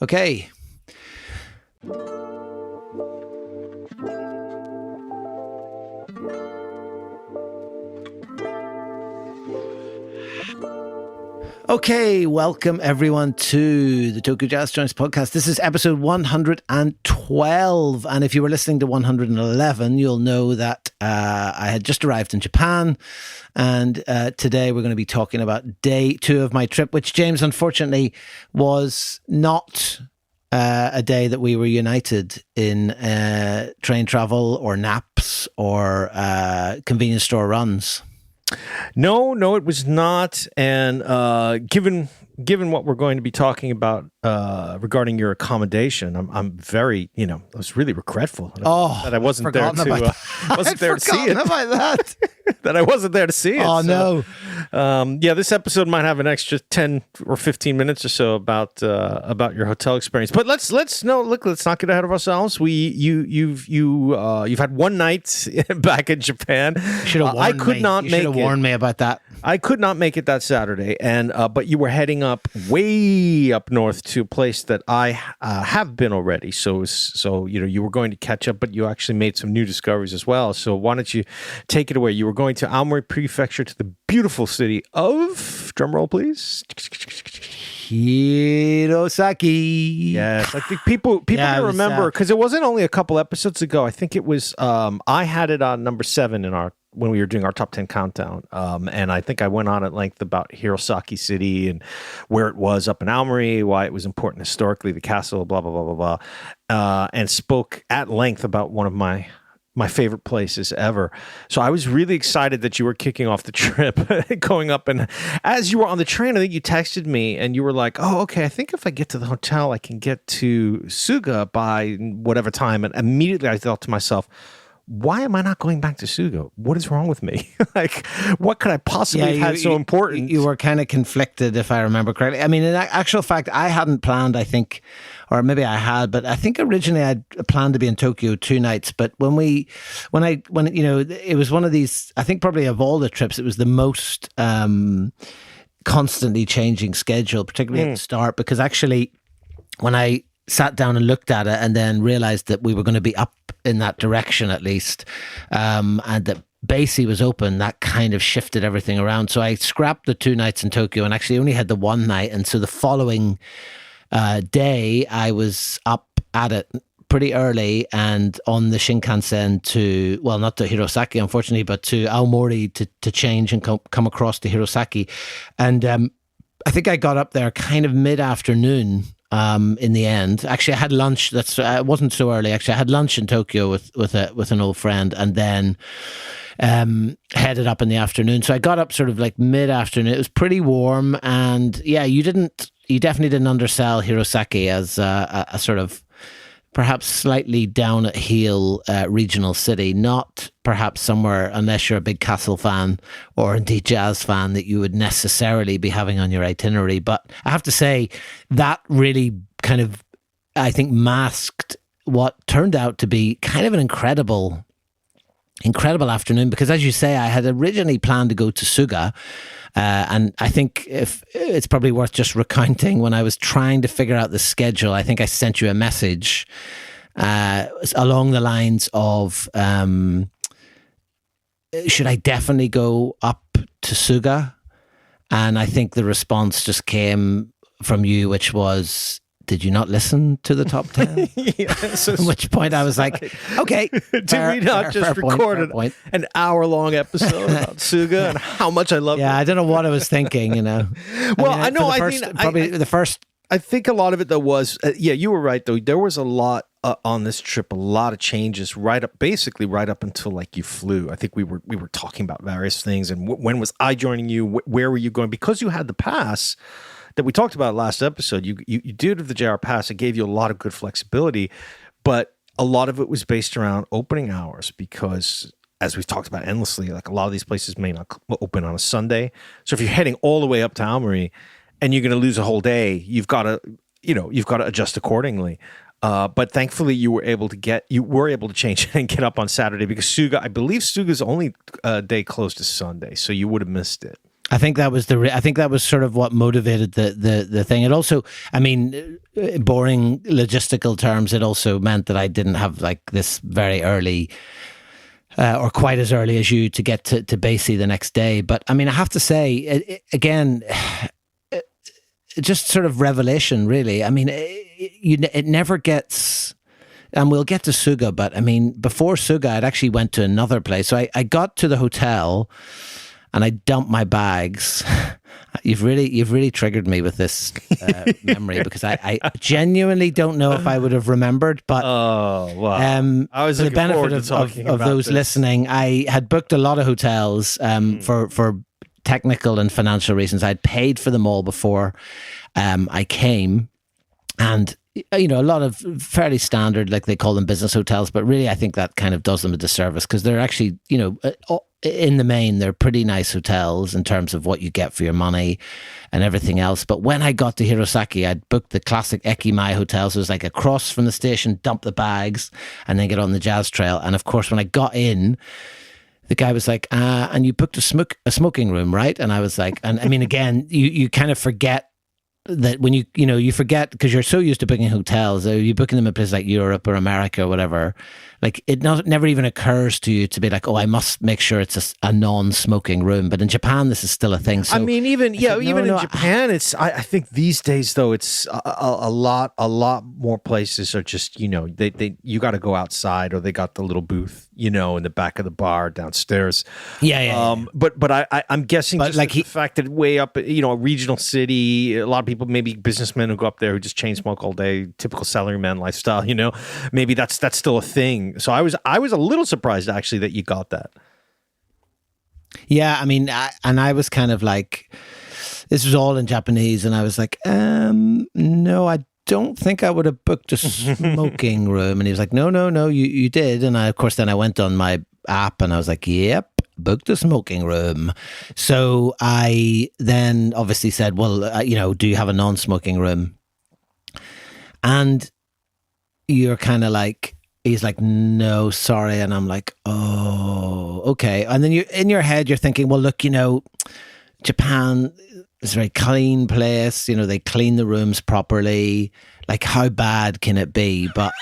Okay. Okay, welcome everyone to the Tokyo Jazz Joints podcast. This is episode 112. And if you were listening to 111, you'll know that I had just arrived in Japan. And today we're going to be talking about day 2 of my trip, which, James, unfortunately was not a day that we were united in train travel or naps or convenience store runs. No, it was not. And given what we're going to be talking about regarding your accommodation, I'm very, I was really regretful that I wasn't there to see it. About that. That I wasn't there to see it. Oh, so, no. This episode might have an extra 10 or 15 minutes or so about your hotel experience. But let's not get ahead of ourselves. You've had one night back in Japan. You should have warned me about that. I could not make it that Saturday, and but you were heading up way up north to a place that I have been already. So you were going to catch up, but you actually made some new discoveries as well. So why don't you take it away? You were going to Aomori Prefecture, to the beautiful city of, drumroll please, Hirosaki. Yes, I think people can remember, because it wasn't only a couple episodes ago. I think it was I had it on number 7 when we were doing our top 10 countdown. And I think I went on at length about Hirosaki City and where it was up in Aomori, why it was important historically, the castle, blah, blah, blah, blah, blah, and spoke at length about one of my favorite places ever. So I was really excited that you were kicking off the trip going up. And as you were on the train, I think you texted me and you were like, oh, okay, I think if I get to the hotel, I can get to Suga by whatever time. And immediately I thought to myself, why am I not going back to Suga? What is wrong with me? Like, what could I possibly have had so important? You were kind of conflicted, if I remember correctly. I mean, in actual fact, I hadn't planned, I think, or maybe I had, but I think originally I'd planned to be in Tokyo 2 nights. But when it was one of these, I think probably of all the trips, it was the most constantly changing schedule, particularly at the start, because actually when I sat down and looked at it and then realized that we were going to be up in that direction at least, and that Basie was open, that kind of shifted everything around. So I scrapped the 2 nights in Tokyo and actually only had the 1 night. And so the following day, I was up at it pretty early and on the Shinkansen to, well, not to Hirosaki, unfortunately, but to Aomori to change and come across to Hirosaki. And I think I got up there kind of mid-afternoon. In the end, actually, I had lunch. It wasn't so early. Actually, I had lunch in Tokyo with an old friend, and then headed up in the afternoon. So I got up sort of like mid-afternoon. It was pretty warm, and yeah, you definitely didn't undersell Hirosaki as a sort of perhaps slightly down at heel regional city, not perhaps somewhere, unless you're a big castle fan or indeed jazz fan, that you would necessarily be having on your itinerary. But I have to say that really kind of, I think, masked what turned out to be kind of an incredible afternoon, because as you say, I had originally planned to go to Suga, and I think if it's probably worth just recounting, when I was trying to figure out the schedule, I think I sent you a message along the lines of, should I definitely go up to Suga? And I think the response just came from you, which was, did you not listen to the top 10? Yes, at which point I was like, okay. Did we not just record an hour-long episode about Suga and how much I love it? Yeah, I don't know what I was thinking, Well, I think a lot of it, though, was, you were right, though. There was a lot on this trip, a lot of changes basically right up until like you flew. I think we were talking about various things, and when was I joining you? Where were you going? Because you had the pass that we talked about last episode, you did the JR Pass. It gave you a lot of good flexibility, but a lot of it was based around opening hours, because as we've talked about endlessly, like a lot of these places may not open on a Sunday. So if you're heading all the way up to Aomori and you're going to lose a whole day, you've got to adjust accordingly. But thankfully you were able to change and get up on Saturday, because I believe Suga's only day closed is Sunday, so you would have missed it. I think that was I think that was sort of what motivated the thing. It also, I mean, boring logistical terms, it also meant that I didn't have like this very early or quite as early as you to get to Basie the next day. But I mean, I have to say, again, just sort of revelation, really. I mean, it never gets, and we'll get to Suga, but I mean, before Suga, I'd actually went to another place. So I got to the hotel and I dumped my bags. You've really triggered me with this memory, because I genuinely don't know if I would have remembered. But oh wow! I was for the benefit of those listening, I had booked a lot of hotels for technical and financial reasons. I'd paid for them all before I came, and you know, a lot of fairly standard, like they call them business hotels, but really I think that kind of does them a disservice, because they're actually, you know, in the main, they're pretty nice hotels in terms of what you get for your money and everything else. But when I got to Hirosaki, I'd booked the classic Ekimai hotel. So it was like across from the station, dump the bags, and then get on the Jazz Trail. And of course, when I got in, the guy was like, and you booked a smoking room, right? And I was like, and I mean, again, you kind of forget that when you forget, because you're so used to booking hotels, you're booking them in places like Europe or America or whatever, like it never even occurs to you to be like, oh, I must make sure it's a non-smoking room. But in Japan, this is still a thing. So I mean, even in Japan, it's I think these days though, it's a lot more places are just, you know, they you got to go outside, or they got the little booth, you know, in the back of the bar downstairs. Yeah. But I'm guessing, but just like the fact that way up, you know, a regional city, a lot of people, maybe businessmen who go up there who just chain smoke all day, typical salaryman lifestyle, you know, maybe that's still a thing. So I was a little surprised actually that you got that. Yeah, I mean, I was kind of like, this was all in Japanese, and I was like, no, I don't think I would have booked a smoking room. And he was like, no, you did. And of course, then I went on my app and I was like, yep, booked a smoking room. So I then obviously said, well, you know, do you have a non-smoking room? And you're kind of like, he's like, no, sorry. And I'm like, oh, okay. And then in your head, you're thinking, well, look, you know, Japan is a very clean place. You know, they clean the rooms properly. Like, how bad can it be? But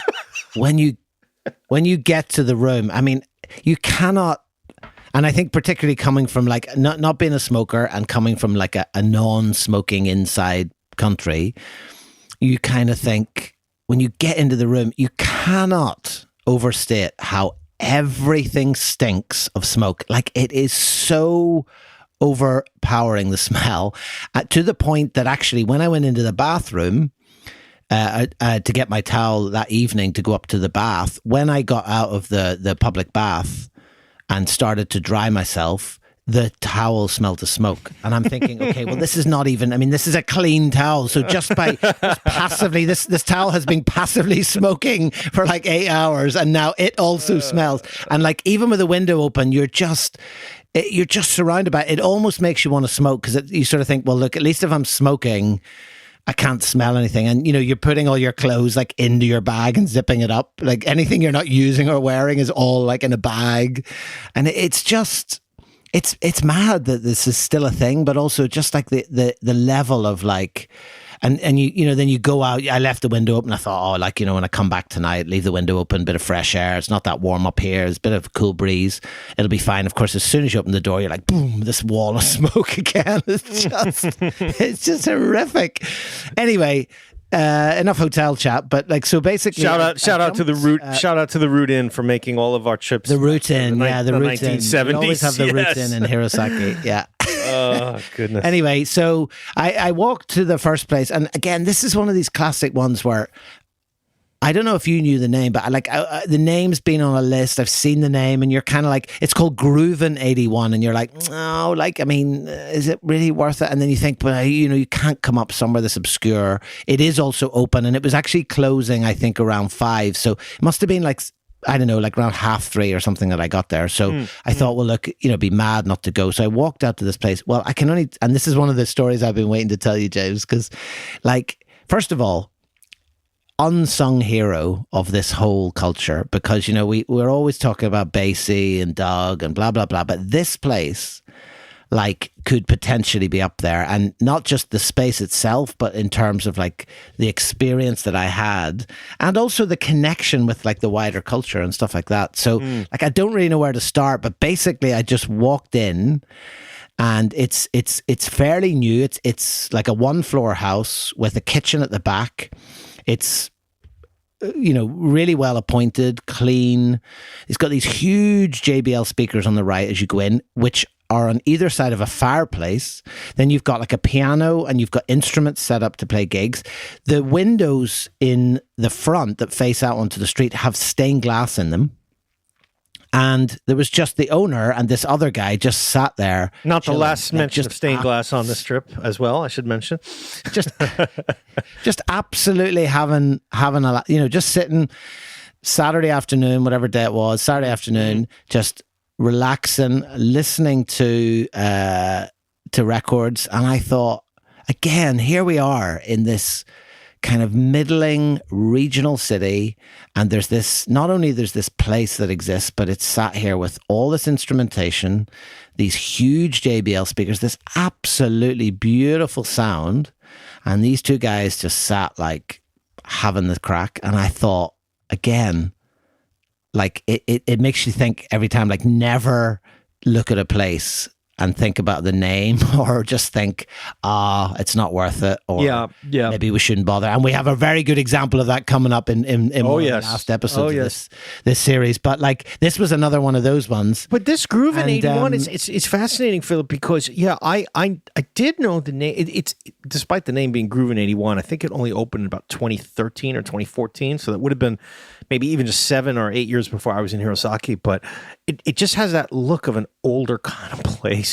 when you get to the room, I mean, you cannot. And I think particularly coming from like not being a smoker and coming from like a non-smoking inside country, you kind of think, when you get into the room, you cannot overstate how everything stinks of smoke. Like, it is so overpowering, the smell, to the point that actually when I went into the bathroom to get my towel that evening to go up to the bath, when I got out of the public bath and started to dry myself, the towel smelled of smoke. And I'm thinking, okay, well, this is not even, I mean, this is a clean towel. So just by passively, this towel has been passively smoking for like 8 hours, and now it also smells. And like, even with the window open, you're just surrounded by it. It almost makes you want to smoke, because you sort of think, well, look, at least if I'm smoking, I can't smell anything. And, you know, you're putting all your clothes like into your bag and zipping it up. Like, anything you're not using or wearing is all like in a bag. And it's just, it's mad that this is still a thing, but also just like the level of like, and you know, then you go out. I left the window open. I thought, oh, like, you know, when I come back tonight, leave the window open, bit of fresh air. It's not that warm up here. It's a bit of a cool breeze. It'll be fine. Of course, as soon as you open the door, you're like, boom, this wall of smoke again. It's just horrific. Anyway, enough hotel chat, but like, so basically, shout out to the Root Inn for making all of our trips. The Root Inn, the Root Inn. 1970s. We always have the Root Inn in Hirosaki. Yeah. Oh, goodness. Anyway, so I walked to the first place, and again, this is one of these classic ones where I don't know if you knew the name, but the name's been on a list. I've seen the name, and you're kind of like, it's called Groovin 81, and you're like, oh, like, I mean, is it really worth it? And then you think, but you know, you can't come up somewhere this obscure. It is also open, and it was actually closing, I think, around 5. So it must have been like, I don't know, like around 3:30 or something that I got there. So I thought, well, look, you know, be mad not to go. So I walked out to this place. Well, I can only, and this is one of the stories I've been waiting to tell you, James, because, like, first of all, unsung hero of this whole culture, because, you know, we're always talking about Basie and Doug and blah, blah, blah. But this place, like could potentially be up there, and not just the space itself, but in terms of like the experience that I had, and also the connection with like the wider culture and stuff like that. So like I don't really know where to start, but basically I just walked in, and it's fairly new. It's like a 1-floor house with a kitchen at the back. It's really well appointed, clean. It's got these huge JBL speakers on the right as you go in, which are on either side of a fireplace. Then you've got like a piano, and you've got instruments set up to play gigs. The windows in the front that face out onto the street have stained glass in them. And there was just the owner and this other guy just sat there. Not chilling, the last mention of stained glass on this trip as well, I should mention. Just absolutely having a, just sitting Saturday afternoon, whatever day it was, Saturday afternoon, just relaxing, listening to records. And I thought, again, here we are in this kind of middling regional city, and there's this place that exists, but it's sat here with all this instrumentation, these huge JBL speakers, this absolutely beautiful sound, and these two guys just sat like having the crack. And I thought, again, like it makes you think every time, like never look at a place and think about the name, or just think, it's not worth it, or maybe we shouldn't bother. And we have a very good example of that coming up in one of the last episodes of this series. But like, this was another one of those ones. But this Groove in 81, it's fascinating, Philip, because I did know the name. It's despite the name being Groove in 81, I think it only opened in about 2013 or 2014, so that would have been maybe even just 7 or 8 years before I was in Hirosaki. But it just has that look of an older kind of place.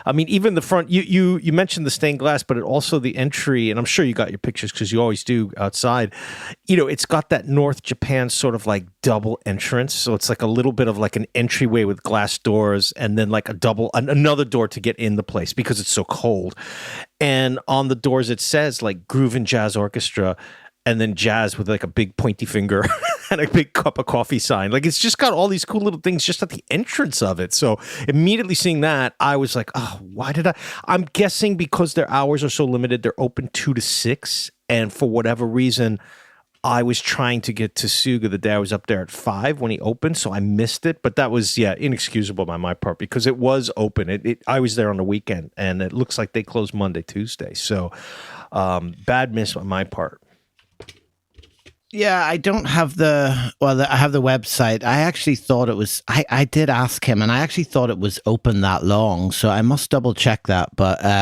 I mean, even the front, you mentioned the stained glass, but it also the entry, and I'm sure you got your pictures because you always do outside, it's got that North Japan sort of like double entrance. So it's like a little bit of like an entryway with glass doors, and then like another door to get in the place because it's so cold. And on the doors, it says like Groove and Jazz Orchestra, and then jazz with like a big pointy finger and a big cup of coffee sign. Like, it's just got all these cool little things just at the entrance of it. So immediately seeing that, I was like, oh, why did I'm guessing because their hours are so limited, they're open 2 to 6. And for whatever reason, I was trying to get to Suga the day I was up there at 5 when he opened. So I missed it. But that was, inexcusable by my part because it was open. I was there on the weekend, and it looks like they closed Monday, Tuesday. So bad miss on my part. Yeah, I don't have I have the website. I actually thought it was, I did ask him, and I actually thought it was open that long. So I must double check that. But I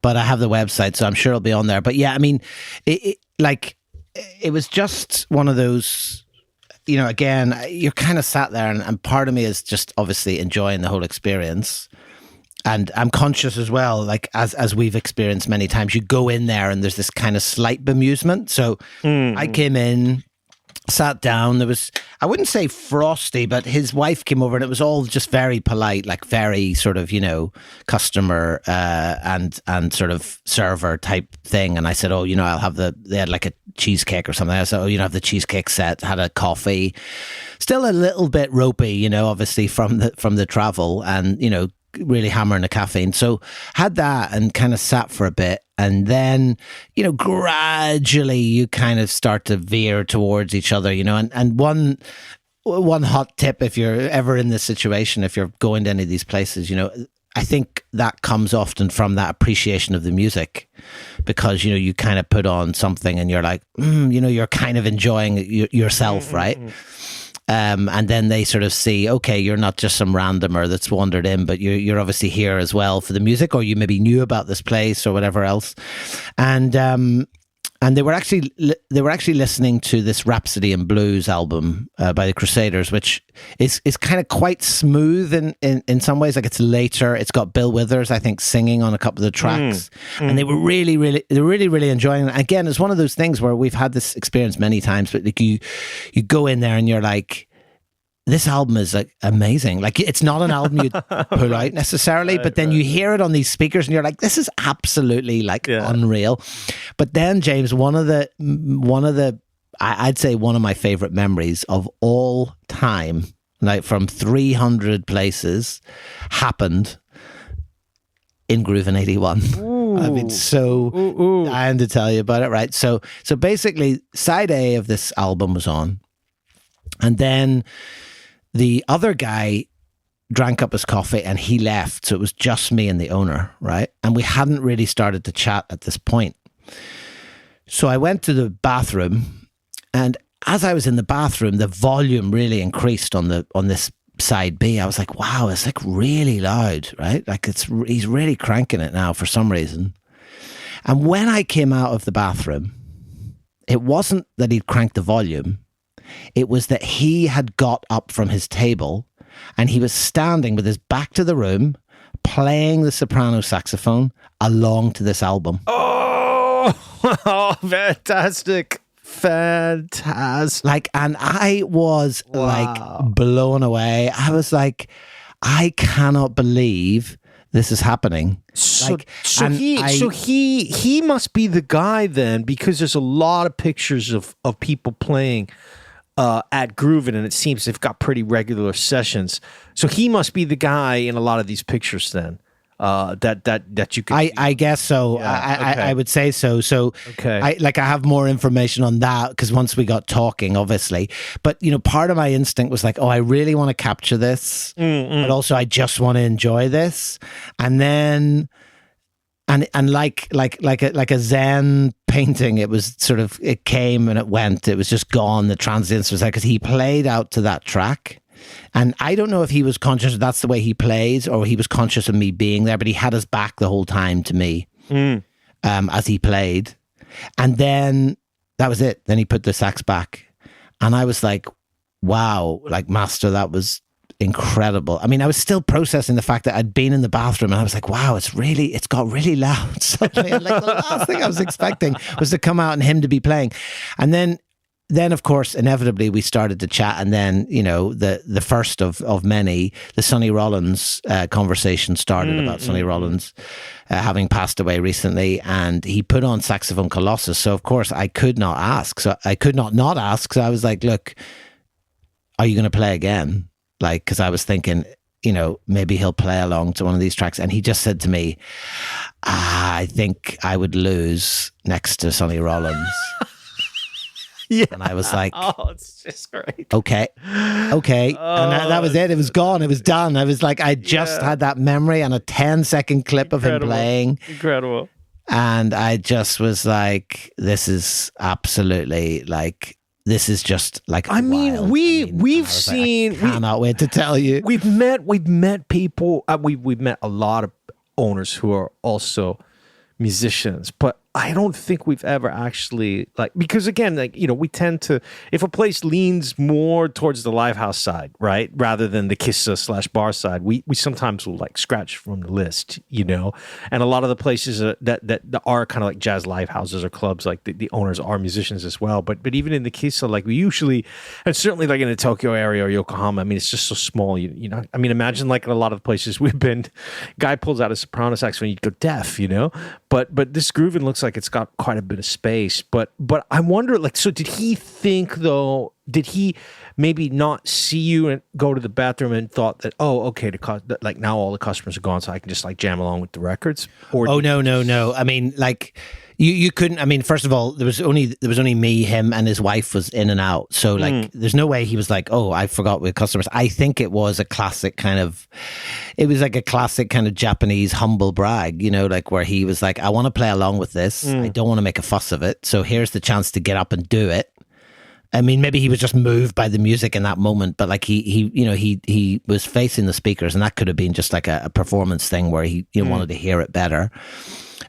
have the website, so I'm sure it'll be on there. But yeah, I mean, it was just one of those, again, you're kind of sat there, and part of me is just obviously enjoying the whole experience. And I'm conscious as well, like as we've experienced many times, you go in there and there's this kind of slight bemusement. So I came in, sat down. There was, I wouldn't say frosty, but his wife came over, and it was all just very polite, like very sort of, customer and sort of server type thing. And I said, oh, I'll have they had like a cheesecake or something. I said, oh, have the cheesecake set, had a coffee, still a little bit ropey, obviously from the travel, and, really hammering the caffeine. So had that and kind of sat for a bit, and then gradually you kind of start to veer towards each other, and one hot tip, if you're ever in this situation, if you're going to any of these places, I think that comes often from that appreciation of the music, because you kind of put on something and you're like you're kind of enjoying it yourself, right? And then they sort of see, okay, you're not just some randomer that's wandered in, but you're obviously here as well for the music, or you maybe knew about this place or whatever else. And they were actually listening to this Rhapsody in Blues album by the Crusaders, which is kind of quite smooth in some ways. Like, it's later. It's got Bill Withers, I think, singing on a couple of the tracks, and they were really enjoying it. Again, it's one of those things where we've had this experience many times, but like you go in there and you're like, this album is like amazing. Like, it's not an album you'd pull out necessarily, but then you hear it on these speakers and you're like, this is absolutely like unreal. But then, James, one of the I'd say one of my favorite memories of all time, like from 300 places, happened in Groovin' 81. I've been so dying to tell you about it, right? So basically, side A of this album was on, and then the other guy drank up his coffee and he left. So it was just me and the owner, right? And we hadn't really started to chat at this point. So I went to the bathroom, and as I was in the bathroom, the volume really increased on this side B. I was like, wow, it's like really loud, right? Like he's really cranking it now for some reason. And when I came out of the bathroom, it wasn't that he'd cranked the volume. It was that he had got up from his table and he was standing with his back to the room, playing the soprano saxophone along to this album. Oh, fantastic. Fantastic. And I was blown away. I was like, I cannot believe this is happening. So he must be the guy then, because there's a lot of pictures of people playing at Groovin', and it seems they've got pretty regular sessions. So he must be the guy in a lot of these pictures then. That you can. I guess so. Yeah, okay. I would say so. So okay. I have more information on that because once we got talking, obviously. But part of my instinct was like, oh, I really want to capture this, but also I just want to enjoy this, and then. And like a Zen painting, it was sort of, it came and it went. It was just gone. The transience was there because he played out to that track. And I don't know if he was conscious that's the way he plays or he was conscious of me being there, but he had his back the whole time to me as he played. And then that was it. Then he put the sax back. And I was like, wow, like, master, that was incredible. I mean, I was still processing the fact that I'd been in the bathroom and I was like, wow, it's got really loud suddenly. And like the last thing I was expecting was to come out and him to be playing. And then of course, inevitably we started to chat, and then, the first of many, the Sonny Rollins conversation started about Sonny Rollins having passed away recently, and he put on Saxophone Colossus. So of course I could not ask. So I could not ask. So I was like, look, are you going to play again? Like, because I was thinking, maybe he'll play along to one of these tracks. And he just said to me, I think I would lose next to Sonny Rollins. Yeah. And I was like, oh, it's just great. Okay. And that was it. It was gone. It was done. I was like, I just had that memory and a 10-second clip of him playing. Incredible. And I just was like, this is absolutely like, this is just like, I mean, we've seen. Like, I cannot wait to tell you. We've met people. We've met a lot of owners who are also musicians, but I don't think we've ever actually, because again, we tend to, if a place leans more towards the live house side, right, rather than the Kissa/bar side, we sometimes will scratch from the list, and a lot of the places that are kind of like jazz live houses or clubs, like the owners are musicians as well, but even in the Kissa, we usually, and certainly in the Tokyo area or Yokohama, I mean, it's just so small, I mean, imagine in a lot of the places we've been, guy pulls out a soprano saxophone, you go deaf, but this Groovin' looks like it's got quite a bit of space, but I wonder, so did he think, though, did he maybe not see you and go to the bathroom and thought that, oh, okay, now all the customers are gone, so I can just jam along with the records? Or no. I mean, you couldn't. I mean, first of all, there was only me, him, and his wife was in and out. So there's no way he was like, oh, I forgot with customers. I think it was a classic kind of, Japanese humble brag, where he was like, I want to play along with this. I don't want to make a fuss of it. So here's the chance to get up and do it. I mean, maybe he was just moved by the music in that moment, but he was facing the speakers, and that could have been just a performance thing where he wanted to hear it better.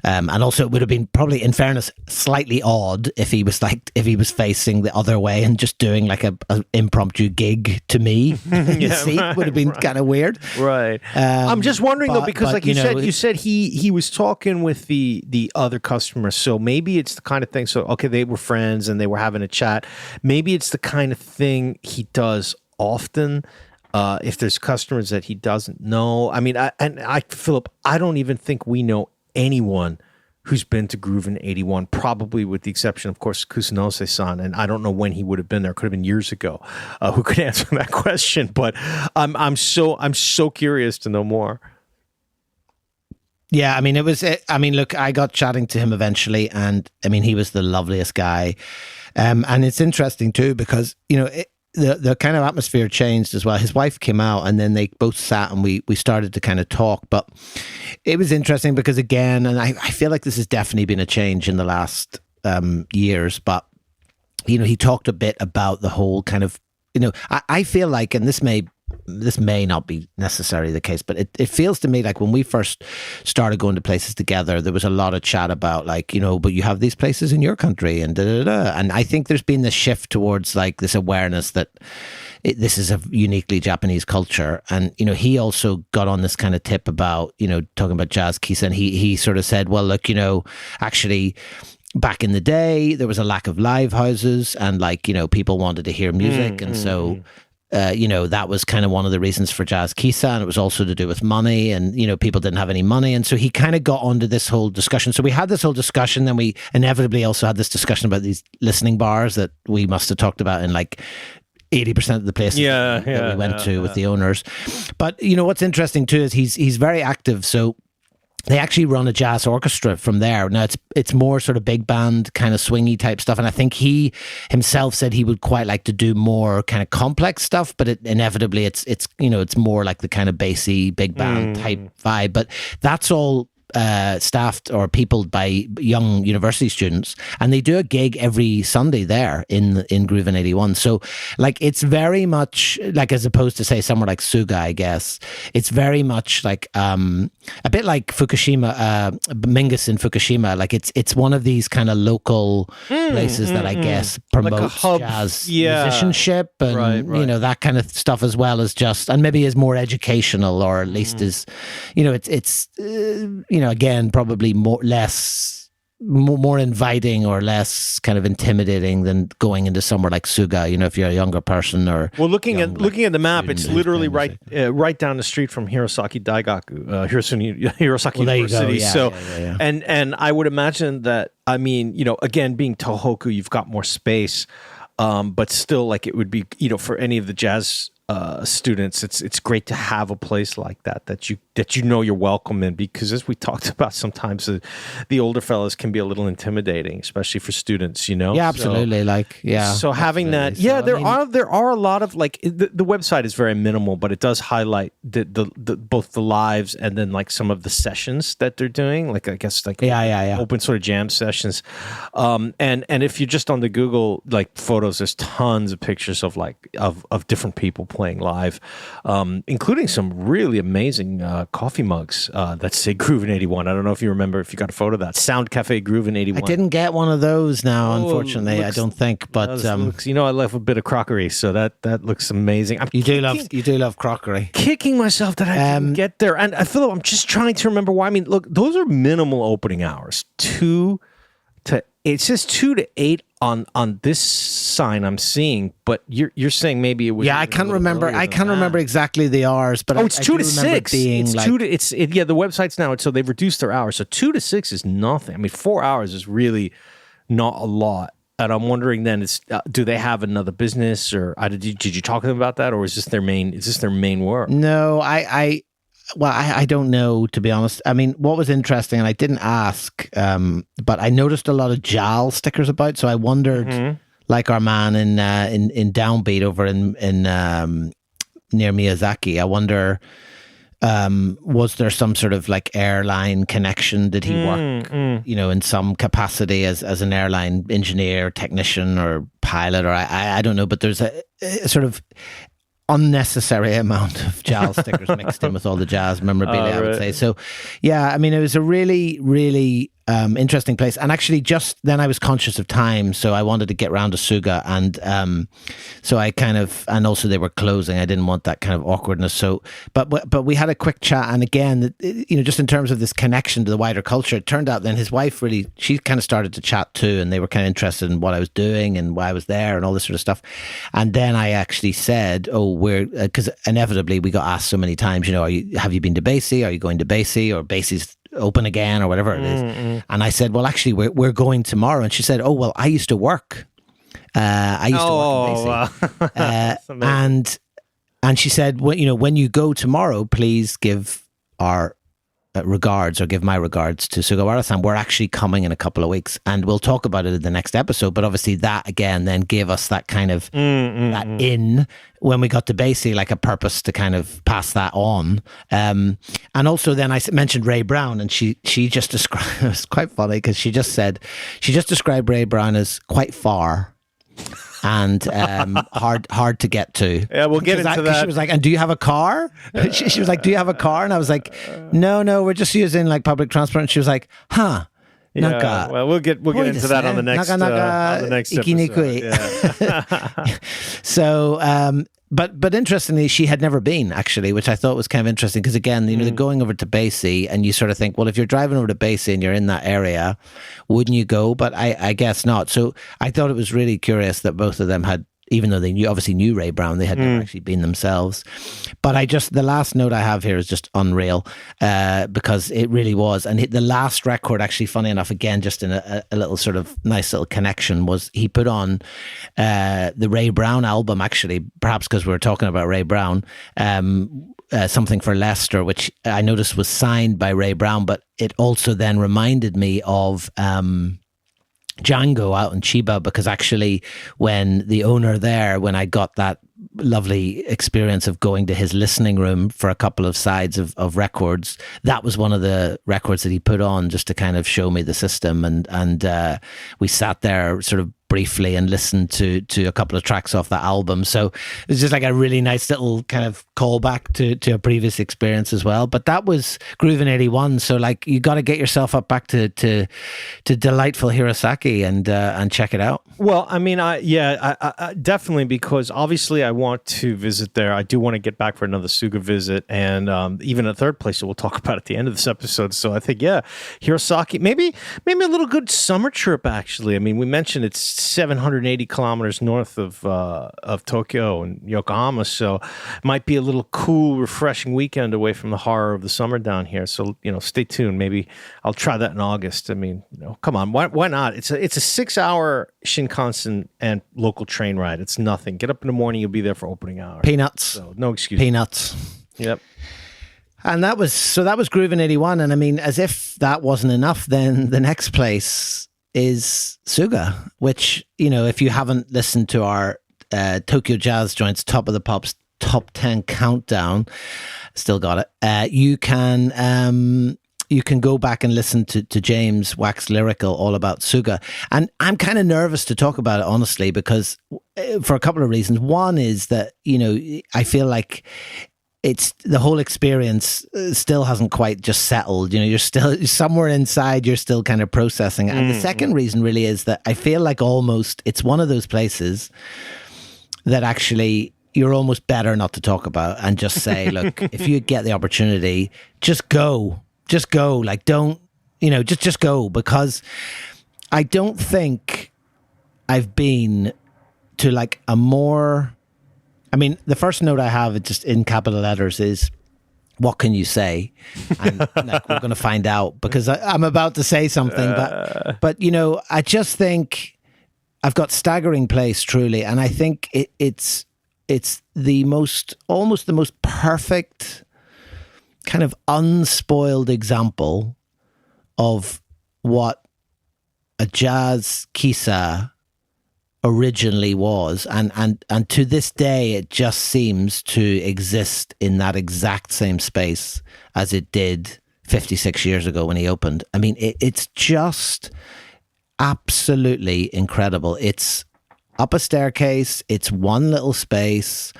And also, it would have been probably, in fairness, slightly odd if he was facing the other way and just doing a impromptu gig to me. Would have been kind of weird, right? I'm just wondering though, because you said he was talking with the other customers, so maybe it's the kind of thing. So okay, they were friends and they were having a chat. Maybe it's the kind of thing he does often. If there's customers that he doesn't know, I mean, Philip, I don't even think we know anyone who's been to Groovin' 81, probably with the exception, of course, Kusanose-san, and I don't know when he would have been there. Could have been years ago. Who could answer that question? But I'm so curious to know more. Yeah, I mean, look, I got chatting to him eventually, and I mean, he was the loveliest guy. And it's interesting too, because, the kind of atmosphere changed as well. His wife came out, and then they both sat and we started to kind of talk. But it was interesting because, again, and I feel like this has definitely been a change in the last years, but, he talked a bit about the whole kind of, I feel like, and this may not be necessarily the case, but it feels to me like when we first started going to places together, there was a lot of chat about like, but you have these places in your country and And I think there's been this shift towards like this awareness that this is a uniquely Japanese culture. And, he also got on this kind of tip about, talking about jazz kisa, and he sort of said, well, look, actually, back in the day, there was a lack of live houses, and like, people wanted to hear music. And so, that was kind of one of the reasons for jazz kisa, and it was also to do with money, and people didn't have any money, and so he kind of got onto this whole discussion. So we had this whole discussion, then we inevitably also had this discussion about these listening bars that we must have talked about in like 80% of the places that we went to with the owners. But what's interesting too is he's very active. So they actually run a jazz orchestra from there. Now it's more sort of big band kind of swingy type stuff, and I think he himself said he would quite like to do more kind of complex stuff. But inevitably, it's more like the kind of bassy big band type vibe. But that's all staffed or peopled by young university students, and they do a gig every Sunday there in Groovin 81. So like it's very much like, as opposed to say somewhere like Suga, I guess it's very much like a bit like Fukushima, Mingus in Fukushima. Like it's one of these kind of local places that I guess promotes like jazz musicianship and that kind of stuff, as well as just, and maybe is more educational, or at least is it's again, probably more inviting or less kind of intimidating than going into somewhere like Suga. If you're a younger person, or looking at the map, it's literally right down the street from Hirosaki Daigaku, Hirosaki University. Yeah. And I would imagine that, I mean, again, being Tohoku, you've got more space, but still, like, it would be, for any of the jazz students, it's great to have a place like that you're welcome in, because as we talked about, sometimes the older fellas can be a little intimidating, especially for students, Yeah, absolutely. So having that, there are a lot of, like, the website is very minimal, but it does highlight the both the lives and then like some of the sessions that they're doing, like I guess like open sort of jam sessions, and if you're just on the Google like photos, there's tons of pictures of like of different people playing live, including some really amazing coffee mugs that say Groovin 81. I don't know if you remember, if you got a photo of that. Sound Cafe Groovin 81. I didn't get one of those now, unfortunately. I don't think, but looks, I love a bit of crockery, so that looks amazing. You do love crockery. Kicking myself that I didn't get there, and Philip, I'm just trying to remember why. I mean, look, those are minimal opening hours. It says 2 to 8 on this sign I'm seeing, but you're saying maybe it was. Yeah, I can't remember. I can't remember exactly the hours, but it's 2 to 6. Being it's like, 2 to the website's now, so they've reduced their hours. So 2 to 6 is nothing. I mean, 4 hours is really not a lot. And I'm wondering then, do they have another business, or did you talk to them about that, or is this their main work? No, I don't know, to be honest. I mean, what was interesting, and I didn't ask, but I noticed a lot of JAL stickers about. So I wondered, like our man in Downbeat over in near Miyazaki, I wonder, was there some sort of like airline connection? Did he work, in some capacity as an airline engineer, technician, or pilot, or I don't know. But there's a sort of unnecessary amount of JAL stickers mixed in with all the jazz memorabilia, I would say. So, yeah, I mean, it was a really, really interesting place. And actually, just then I was conscious of time, so I wanted to get round to Suga, and so I kind of, and also they were closing. I didn't want that kind of awkwardness. So, but we had a quick chat, and again, just in terms of this connection to the wider culture, it turned out then his wife she kind of started to chat too, and they were kind of interested in what I was doing and why I was there and all this sort of stuff. And then I actually said, because inevitably we got asked so many times, have you been to Basie? Are you going to Basie? Or Basie's open again, or whatever it is. And I said, well, actually, we're going tomorrow. And she said, oh, well, I used to work. I used to work in Basie. And she said, well, when you go tomorrow, please give our regards, or give my regards to Sugawara-san. We're actually coming in a couple of weeks, and we'll talk about it in the next episode. But obviously that again then gave us that kind of that in when we got to Basie, like a purpose to kind of pass that on. And also then I mentioned Ray Brown, and she just described, it was quite funny because she just described Ray Brown as quite far and hard to get to. Yeah, we'll get into that. She was like, "And do you have a car?" She was like, "Do you have a car?" And I was like, "No, we're just using like public transport." And she was like, "Huh." Yeah, well, we'll get into that on the next episode. Yeah. So, but interestingly, she had never been actually, which I thought was kind of interesting because again, they're going over to Basie, and you sort of think, well, if you're driving over to Basie and you're in that area, wouldn't you go? But I guess not. So I thought it was really curious that both of them had, even though they obviously knew Ray Brown, they had never actually been themselves. But the last note I have here is just unreal because it really was. And the last record, actually, funny enough, again, just in a little sort of nice little connection, was he put on the Ray Brown album, actually, perhaps because we were talking about Ray Brown, Something for Leicester, which I noticed was signed by Ray Brown, but it also then reminded me of Django out in Chiba, because actually when I got that lovely experience of going to his listening room for a couple of sides of records, that was one of the records that he put on just to kind of show me the system, and we sat there sort of briefly and listened to a couple of tracks off that album. So it's just like a really nice little kind of callback to a previous experience as well. But that was Groovin' 81. So like you got to get yourself up back to delightful Hirosaki and check it out. Well, I mean, I definitely, because obviously I want to visit there. I do want to get back for another Suga visit, and even a third place that we'll talk about at the end of this episode. So I think, Hirosaki, maybe a little good summer trip, actually. I mean, we mentioned it's 780 kilometers north of Tokyo and Yokohama, so it might be a little cool, refreshing weekend away from the horror of the summer down here. So stay tuned. Maybe I'll try that in August. I mean, come on, why not? It's a 6-hour Shinkansen and local train ride. It's nothing. Get up in the morning, you'll be there for opening hour. Peanuts. So no excuse. Peanuts. Yep. And that was Groovin' 81. And I mean, as if that wasn't enough, then the next place is Suga, which, if you haven't listened to our Tokyo Jazz Joints Top of the Pops Top 10 Countdown, still got it, you can go back and listen to James wax lyrical all about Suga. And I'm kind of nervous to talk about it, honestly, because for a couple of reasons. One is that, I feel like it's the whole experience still hasn't quite just settled. You're still somewhere inside, you're still kind of processing it. And the second reason really is that I feel like almost it's one of those places that actually you're almost better not to talk about and just say, look, if you get the opportunity, just go. Like, don't, just go, because I don't think I've been to like a more, I mean, the first note I have just in capital letters is, what can you say? And like, we're going to find out, because I'm about to say something, but I just think I've got staggering place, truly. And I think it's almost the most perfect kind of unspoiled example of what a jazz kisa originally was, and to this day it just seems to exist in that exact same space as it did 56 years ago when he opened. I mean, it's just absolutely incredible. It's up a staircase, it's one little space.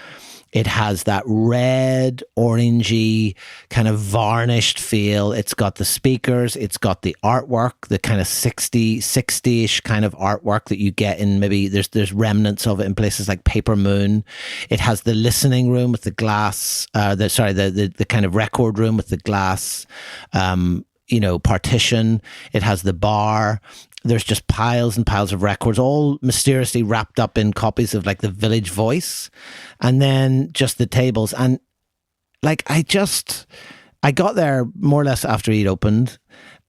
It has that red, orangey, kind of varnished feel. It's got the speakers. It's got the artwork, the kind of 60-ish kind of artwork that you get in maybe, there's remnants of it in places like Paper Moon. It has the listening room with the glass, the kind of record room with the glass, partition. It has the bar. There's just piles and piles of records, all mysteriously wrapped up in copies of like the Village Voice, and then just the tables. And like, I got there more or less after he'd opened,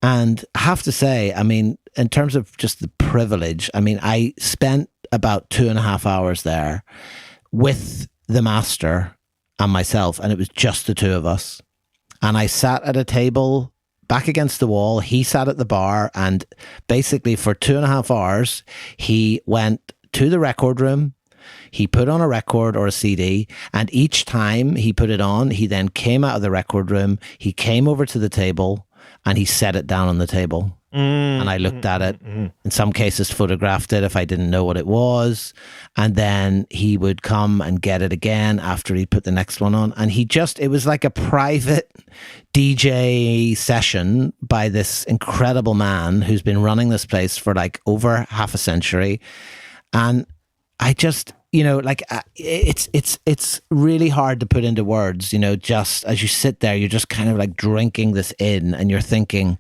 and I have to say, I mean, in terms of just the privilege, I mean, I spent about 2.5 hours there with the master and myself, and it was just the two of us. And I sat at a table back against the wall. He sat at the bar, and basically for 2.5 hours, he went to the record room. He put on a record or a CD, and each time he put it on, he then came out of the record room, he came over to the table, and he set it down on the table. And I looked at it, in some cases photographed it if I didn't know what it was. And then he would come and get it again after he put the next one on. And it was like a private DJ session by this incredible man who's been running this place for like over half a century. And I just, it's really hard to put into words, just as you sit there, you're just kind of like drinking this in, and you're thinking,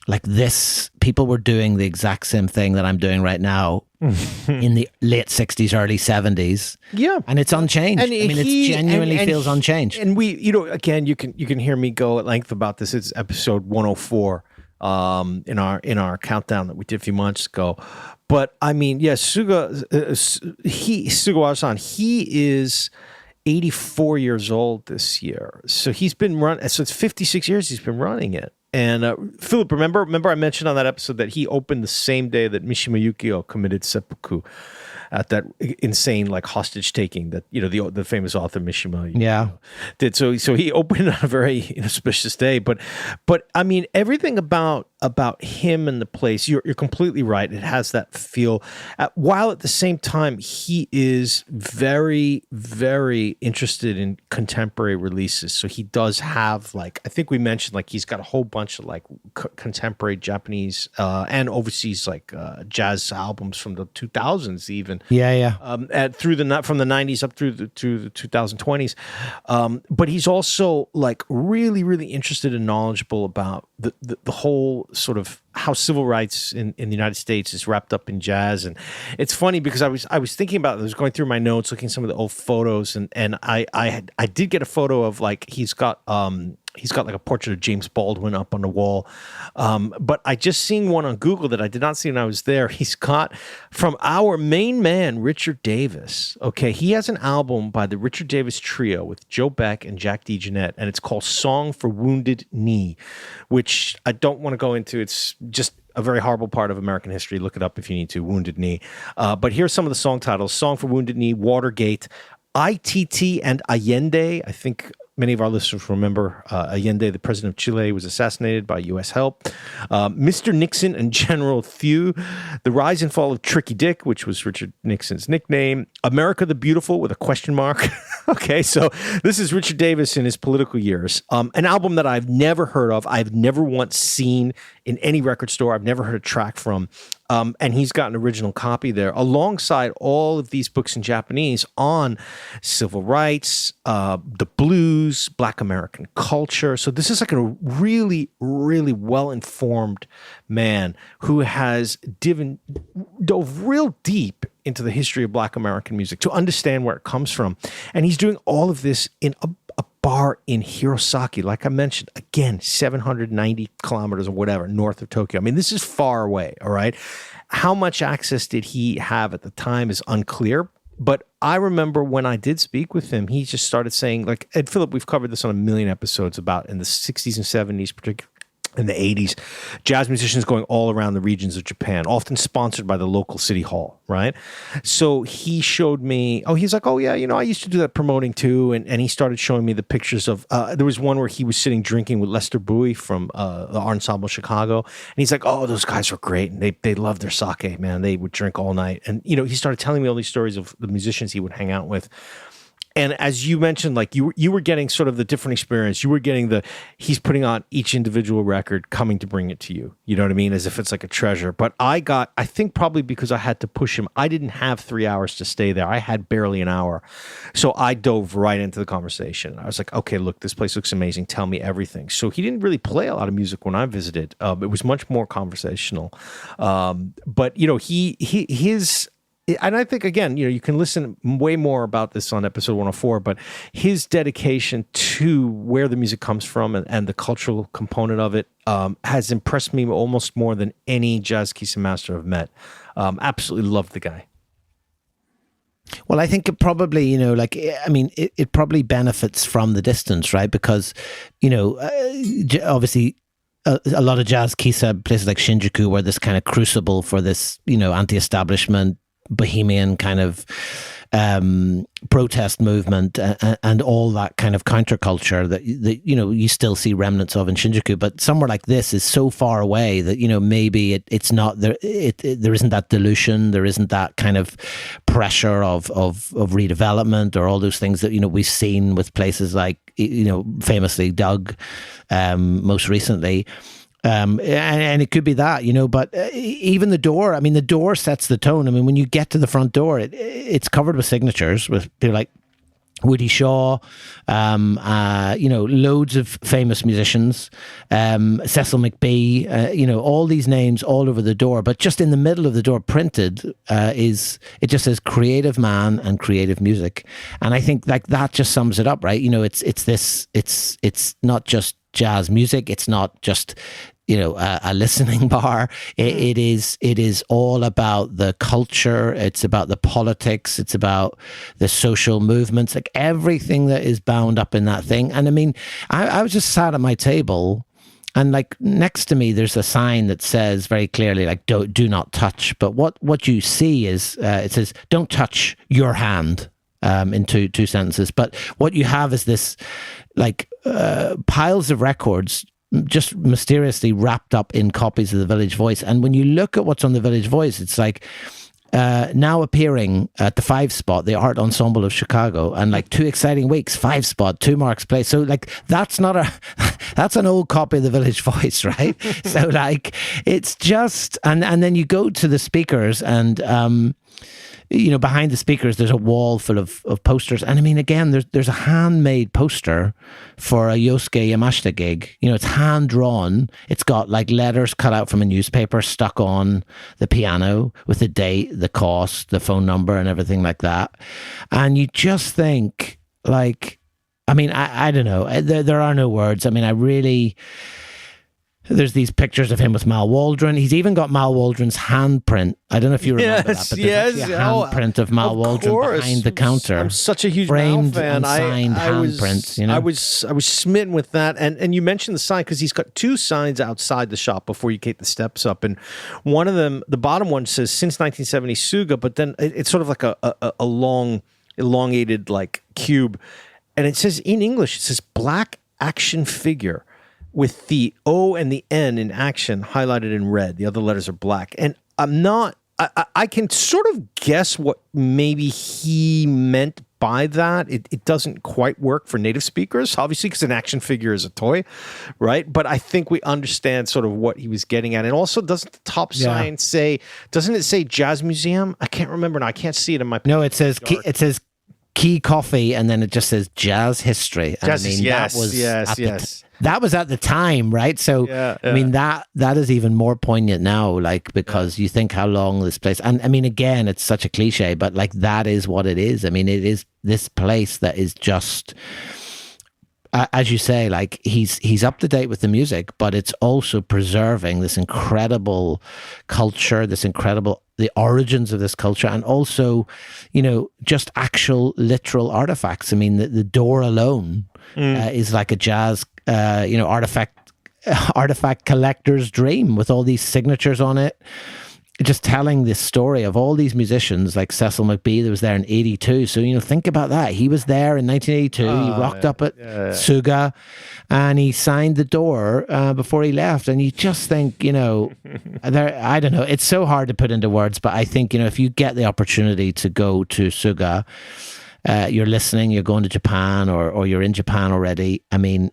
like, this, people were doing the exact same thing that I'm doing right now in the late 60s, early 70s. Yeah. And it's unchanged. And it genuinely feels unchanged. And we, again, you can hear me go at length about this. It's episode 104 in our countdown that we did a few months ago. But I mean, yeah, Suga Warasan, he is 84 years old this year. So he's been so it's 56 years he's been running it. And Philip, remember I mentioned on that episode that he opened the same day that Mishima Yukio committed seppuku at that insane like hostage taking that the famous author Mishima Yukio did. So he opened on a very inauspicious day. But I mean, everything about him and the place, you're completely right. It has that feel, while at the same time he is very, very interested in contemporary releases. So he does have, like, I think we mentioned, like, he's got a whole bunch of like contemporary Japanese and overseas like jazz albums from the 2000s even. From the 90s up through the 2020s. But he's also like really, really interested and knowledgeable about the whole sort of how civil rights in the United States is wrapped up in jazz. And it's funny because I was thinking about it. I was going through my notes, looking at some of the old photos, and I did get a photo of, like, he's got like a portrait of James Baldwin up on the wall. But I just seen one on Google that I did not see when I was there. He's got, from our main man, Richard Davis. Okay, he has an album by the Richard Davis Trio with Joe Beck and Jack DeJohnette, and it's called Song for Wounded Knee, which I don't want to go into. It's just a very horrible part of American history. Look it up if you need to, Wounded Knee. But here's some of the song titles: Song for Wounded Knee, Watergate, ITT and Allende. I think many of our listeners remember Allende, the president of Chile, was assassinated by U.S. help. Mr. Nixon and General Thieu. The Rise and Fall of Tricky Dick, which was Richard Nixon's nickname. America the Beautiful with a question mark. Okay, so this is Richard Davis in his political years. An album that I've never heard of. I've never once seen in any record store. I've never heard a track from. And he's got an original copy there alongside all of these books in Japanese on civil rights, the blues, Black American culture. So this is like a really, really well-informed man who has dove real deep into the history of Black American music to understand where it comes from. And he's doing all of this in a bar in Hirosaki, like I mentioned, again, 790 kilometers or whatever north of Tokyo. I mean, this is far away, all right? How much access did he have at the time is unclear. But I remember when I did speak with him, he just started saying, like, Ed Phillip, we've covered this on a million episodes about in the 60s and 70s, particularly in the 80s, jazz musicians going all around the regions of Japan, often sponsored by the local city hall, right? So he showed me, he's like, oh yeah, I used to do that promoting too. And he started showing me the pictures of, there was one where he was sitting drinking with Lester Bowie from the Ensemble Chicago. And he's like, oh, those guys were great. And they loved their sake, man. They would drink all night. And, he started telling me all these stories of the musicians he would hang out with. And as you mentioned, like you were getting sort of the different experience. You were getting he's putting on each individual record, coming to bring it to you. You know what I mean? As if it's like a treasure. But I think probably because I had to push him, I didn't have 3 hours to stay there. I had barely an hour. So I dove right into the conversation. I was like, okay, look, this place looks amazing. Tell me everything. So he didn't really play a lot of music when I visited. It was much more conversational. But, his... And I think, again, you can listen way more about this on episode 104, but his dedication to where the music comes from and the cultural component of it has impressed me almost more than any jazz keys master I've met. Absolutely loved the guy. Well, I think it probably, it probably benefits from the distance, right? Because, obviously a lot of jazz kisa places like Shinjuku were this kind of crucible for this, anti-establishment bohemian kind of protest movement and all that kind of counterculture that you still see remnants of in Shinjuku. But somewhere like this is so far away that maybe it's not there. There isn't that dilution. There isn't that kind of pressure of redevelopment or all those things that we've seen with places like famously Doug most recently. And it could be that, but even the door sets the tone. I mean, when you get to the front door, it's covered with signatures with people like Woody Shaw, loads of famous musicians, Cecil McBee, all these names all over the door. But just in the middle of the door, printed, it just says "creative man" and "creative music," and I think like that just sums it up, right? It's not just jazz music. It's not just a listening bar. It is all about the culture. It's about the politics. It's about the social movements, like everything that is bound up in that thing. And I mean, I was just sat at my table, and like next to me, there's a sign that says very clearly, like, do not touch. But what you see is it says, "Don't touch your hand." In two sentences. But what you have is this like piles of records just mysteriously wrapped up in copies of the Village Voice. And when you look at what's on the Village Voice, it's like now appearing at the 5 spot, the Art Ensemble of Chicago, and like 2 exciting weeks, 5 spot, 2 Marks Place. So like that's an old copy of the Village Voice, right? So like it's just and then you go to the speakers and behind the speakers, there's a wall full of posters. And I mean, again, there's a handmade poster for a Yosuke Yamashita gig. It's hand drawn. It's got like letters cut out from a newspaper stuck on the piano with the date, the cost, the phone number, and everything like that. And you just think, like, I mean, I don't know. There are no words. I mean, there's these pictures of him with Mal Waldron. He's even got Mal Waldron's handprint. I don't know if you remember that, but there's actually a handprint of Mal Waldron behind the counter. I'm such a huge framed Mal fan. And signed handprints. I was smitten with that. And you mentioned the sign because he's got 2 signs outside the shop before you take the steps up. And one of them, the bottom one says since 1970 Suga, but then it's sort of like a long, elongated like cube. And it says in English, it says black action figure, with the O and the N in action highlighted in red. The other letters are black. And I can sort of guess what maybe he meant by that. It doesn't quite work for native speakers, obviously, because an action figure is a toy, right? But I think we understand sort of what he was getting at. And also, doesn't the top sign doesn't it say Jazz Museum? I can't remember now. I can't see it in my No, it says Key Coffee, and then it just says Jazz History. That was at the time, right? So I mean that is even more poignant now, like because you think how long this place, and I mean again, it's such a cliche, but like that is what it is. I mean, it is this place that is just, as you say, like he's up to date with the music, but it's also preserving this incredible culture, the origins of this culture, and also, just actual literal artifacts. I mean, the door alone is like a jazz, artifact collector's dream with all these signatures on it. Just telling this story of all these musicians like Cecil McBee that was there in 82. So, think about that. He was there in 1982. He rocked up at Suga and he signed the door before he left. And you just think, I don't know. It's so hard to put into words, but I think, if you get the opportunity to go to Suga, you're listening, you're going to Japan or you're in Japan already. I mean,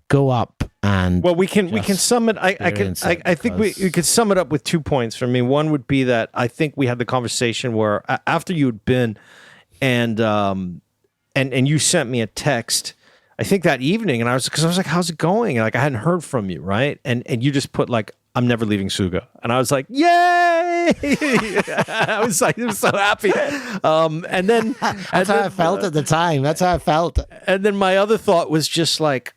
go up and we can sum it. I think we could sum it up with 2 points for me. One would be that I think we had the conversation where after you had been and you sent me a text, I think that evening, and I was like, how's it going? Like I hadn't heard from you, right? And you just put like, I'm never leaving Suga, and I was like, yay! I was so happy. And then that's how I felt at the time. That's how I felt. And then my other thought was just like,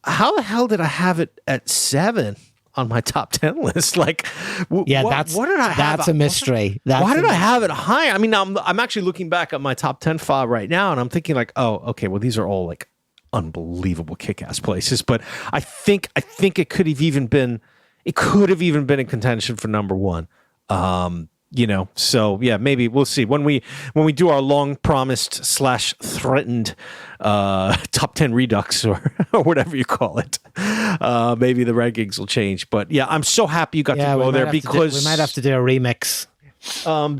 how the hell did I have it at 7 on my top 10 list? Like, what did I have? That's a mystery. Why did I have it high? I mean, I'm actually looking back at my top 10 file right now, and I'm thinking like, oh, okay, well, these are all like unbelievable kick-ass places. But I think it could have even been in contention for number one. So yeah, maybe we'll see when we do our long promised / threatened top 10 redux or whatever you call it. Maybe the rankings will change, but yeah, I'm so happy you got to go there because we might have to do a remix.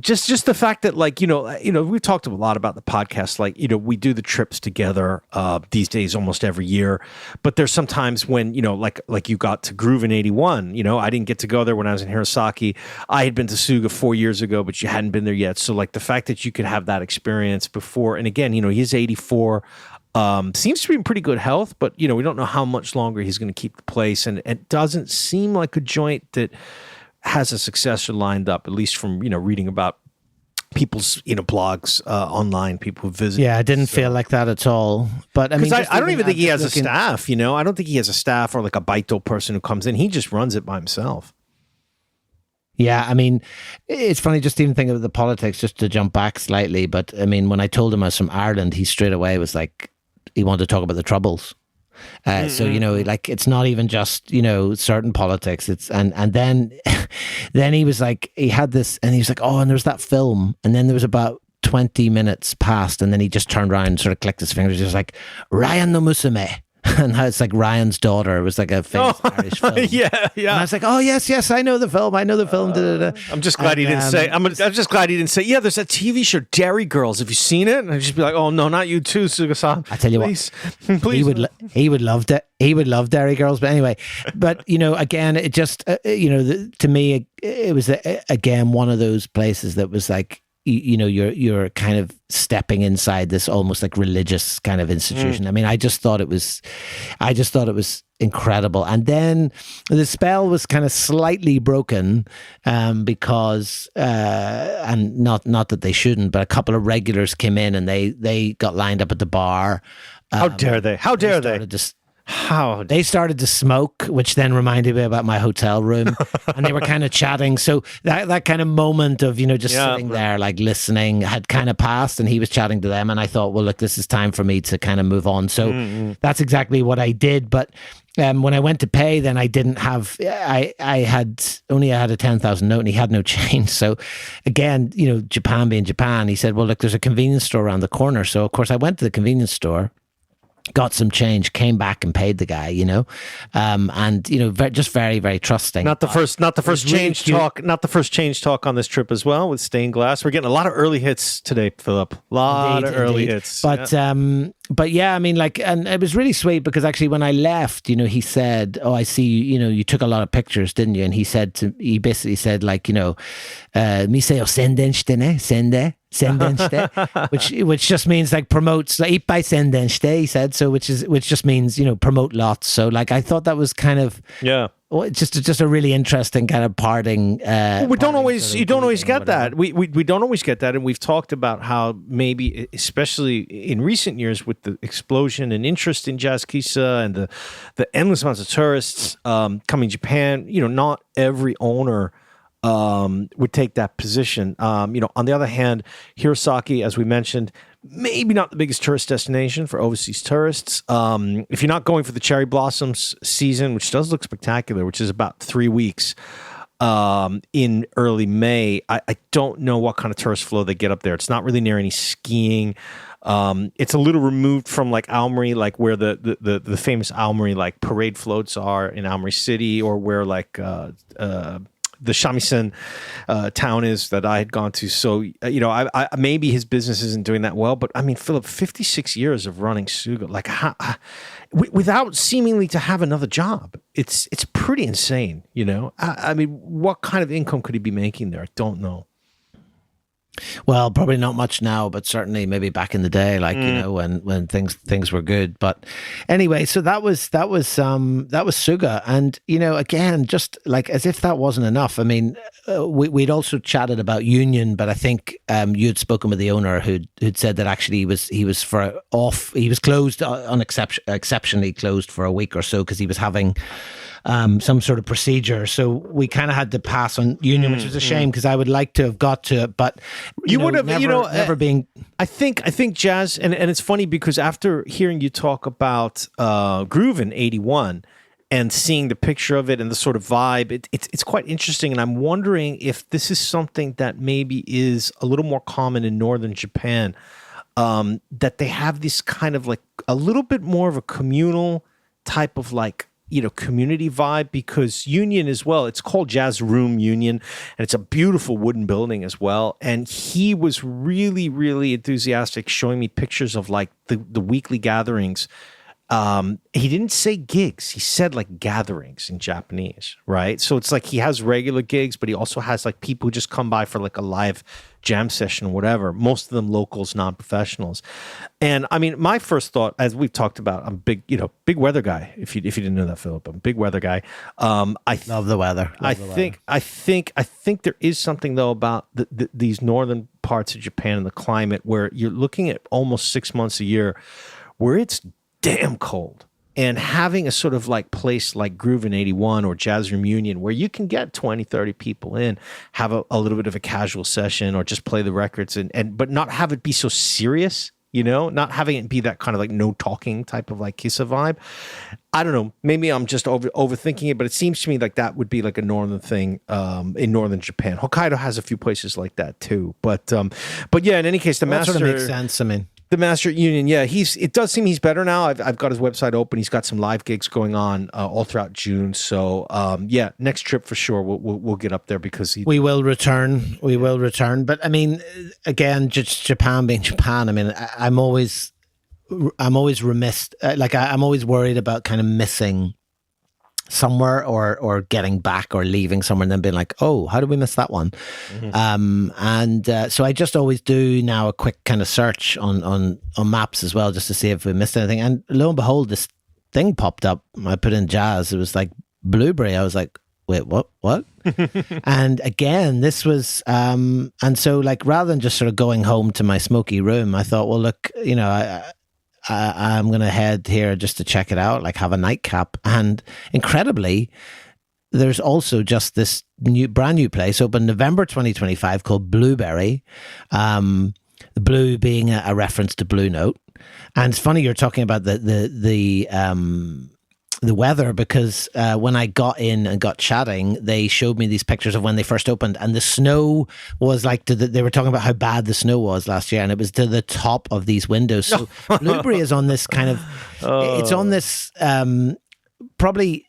Just the fact that we've talked a lot about the podcast, we do the trips together these days almost every year, but there's sometimes when like you got to Groove in 81. I didn't get to go there when I was in Hirosaki. I had been to Suga 4 years ago, but you hadn't been there yet. So like the fact that you could have that experience before, and again, he's 84. Seems to be in pretty good health, but we don't know how much longer he's going to keep the place, and it doesn't seem like a joint that has a successor lined up, at least from reading about people's blogs online, people who visit. Yeah, I didn't feel like that at all. But I mean, I don't even think he has a staff. I don't think he has a staff or like a baito person who comes in. He just runs it by himself. Yeah, I mean, it's funny just even thinking of the politics, just to jump back slightly. But I mean, when I told him I was from Ireland, he straight away was like, he wanted to talk about the Troubles. So like it's not even just certain politics. It's and then then he was like, he had this, and he was like, oh, and there's that film, and then there was about 20 minutes passed, and then he just turned around and sort of clicked his fingers, just like Ryan no Musume. And now it's like Ryan's daughter. It was like a famous Irish film. Yeah. And I was like, oh yes, I know the film. I'm just glad he didn't say. I'm just glad he didn't say. Yeah, there's that TV show Dairy Girls. Have you seen it? And I'd just be like, oh no, not you too, Suga-san. I tell you please. He would love that. He would love Dairy Girls. But anyway, again, it just to me, it was again one of those places that was like, you're kind of stepping inside this almost like religious kind of institution. I mean, I just thought it was incredible. And then the spell was kind of slightly broken because and not that they shouldn't, but a couple of regulars came in and they got lined up at the bar. How dare they? They started to smoke, which then reminded me about my hotel room, and they were kind of chatting. So that kind of moment of sitting there like listening had kind of passed, and he was chatting to them, and I thought, well, look, this is time for me to kind of move on. So that's exactly what I did. But when I went to pay, then I didn't have. I had a 10,000 note, and he had no change. So again, Japan being Japan, he said, well, look, there's a convenience store around the corner. So of course I went to the convenience store, got some change, came back and paid the guy, and just very, very trusting. Not the first change talk. Not the first change talk on this trip as well with stained glass. We're getting a lot of early hits today, Philip. A lot of early hits. But yeah, I mean, like, and it was really sweet because actually when I left, he said, "Oh, I see, you took a lot of pictures, didn't you?" And he basically said, like, "Miseo sendenshite ne, sende." which just means like promotes, like ippai sendenshite, he said, so which just means promote lots. So like I thought that was kind of just a really interesting kind of parting. You don't always get that. We don't always get that, and we've talked about how maybe, especially in recent years, with the explosion and interest in jazz kissa and the endless amounts of tourists coming to Japan, not every owner would take that position. On the other hand, Hirosaki, as we mentioned, maybe not the biggest tourist destination for overseas tourists. If you're not going for the cherry blossoms season, which does look spectacular, which is about 3 weeks in early May, I don't know what kind of tourist flow they get up there. It's not really near any skiing. It's a little removed from like Aomori, like where the famous Aomori like parade floats are in Aomori City, or where like the shamisen town is that I had gone to. So, I maybe his business isn't doing that well, but I mean, Philip, 56 years of running Suga, like without seemingly to have another job. It's pretty insane, I mean, what kind of income could he be making there? I don't know. Well, probably not much now, but certainly maybe back in the day, like when things were good. But anyway, so that was Suga, and again, just like as if that wasn't enough. I mean, we'd also chatted about Union, but I think you'd spoken with the owner who'd said that actually he was closed exceptionally closed for a week or so because he was having some sort of procedure. So we kind of had to pass on Union, which is a shame because I would like to have got to it, but you would have, never being. I think Jazz, and it's funny because after hearing you talk about Groove in '81 and seeing the picture of it and the sort of vibe, it's quite interesting. And I'm wondering if this is something that maybe is a little more common in northern Japan. That they have this kind of like a little bit more of a communal type of like, community vibe, because Union as well, it's called Jazz Room Union, and it's a beautiful wooden building as well. And he was really, really enthusiastic showing me pictures of like the weekly gatherings. He didn't say gigs. He said like gatherings in Japanese, right? So it's like he has regular gigs, but he also has like people who just come by for like a live jam session or whatever. Most of them locals, non-professionals. And I mean, my first thought, as we've talked about, I'm big weather guy. If you didn't know that, Philip, I'm a big weather guy. I love the weather. I think there is something though about these northern parts of Japan and the climate where you're looking at almost 6 months a year where it's damn cold, and having a sort of like place like Groove in 81 or Jazz Room Union where you can get 20, 30 people in, have a little bit of a casual session or just play the records but not have it be so serious, not having it be that kind of like no talking type of like Kissa vibe. I don't know. Maybe I'm just overthinking it, but it seems to me like that would be like a northern thing in northern Japan. Hokkaido has a few places like that too. But yeah, in any case, the master sort of makes sense. I mean, the Master Union, yeah, it does seem he's better now. I've got his website open. He's got some live gigs going on all throughout June. So yeah, next trip for sure we'll get up there because we will return. We will return. But I mean, again, just Japan being Japan. I mean, I'm always remiss. I'm always worried about kind of missing somewhere or getting back or leaving somewhere and then being like, oh, how did we miss that one? Mm-hmm. So I just always do now a quick kind of search on maps as well, just to see if we missed anything. And lo and behold, this thing popped up. I put in Jazz. It was like Blueberry. I was like, wait, what? And again, this was, and so like, rather than just sort of going home to my smoky room, I thought, well, look, I'm going to head here just to check it out, like have a nightcap. And incredibly, there's also just this brand new place open November 2025 called Blueberry. The blue being a reference to Blue Note. And it's funny you're talking about the weather, because when I got in and got chatting, they showed me these pictures of when they first opened, and the snow was like they were talking about how bad the snow was last year, and it was to the top of these windows. So Blueberry is on this kind of, it's on this probably,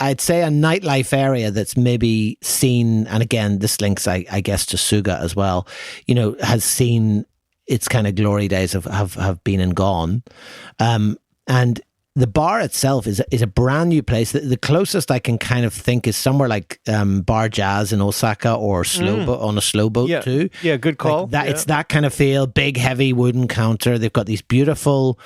I'd say, a nightlife area that's maybe seen, and again, this links, I guess, to Suga as well, has seen its kind of glory days have been and gone. And the bar itself is a brand new place. The closest I can kind of think is somewhere like Bar Jazz in Osaka, or on a slow boat too. Yeah, good call. Like that, it's that kind of feel. Big, heavy wooden counter. They've got these beautiful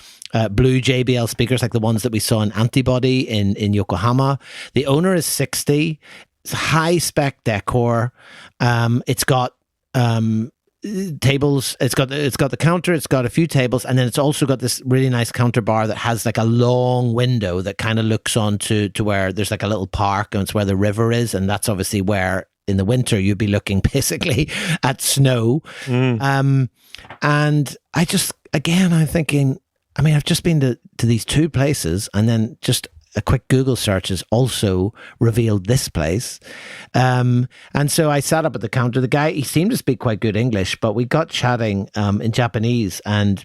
blue JBL speakers, like the ones that we saw in Antibody in Yokohama. The owner is 60. It's high spec decor. It's got tables, it's got the counter, it's got a few tables, and then it's also got this really nice counter bar that has like a long window that kind of looks on to where there's like a little park, and it's where the river is, and that's obviously where in the winter you'd be looking basically at snow. And I just, again, I'm thinking, I mean, I've just been to these two places, and then just a quick Google search has also revealed this place. And so I sat up at the counter. The guy, he seemed to speak quite good English, but we got chatting in Japanese, and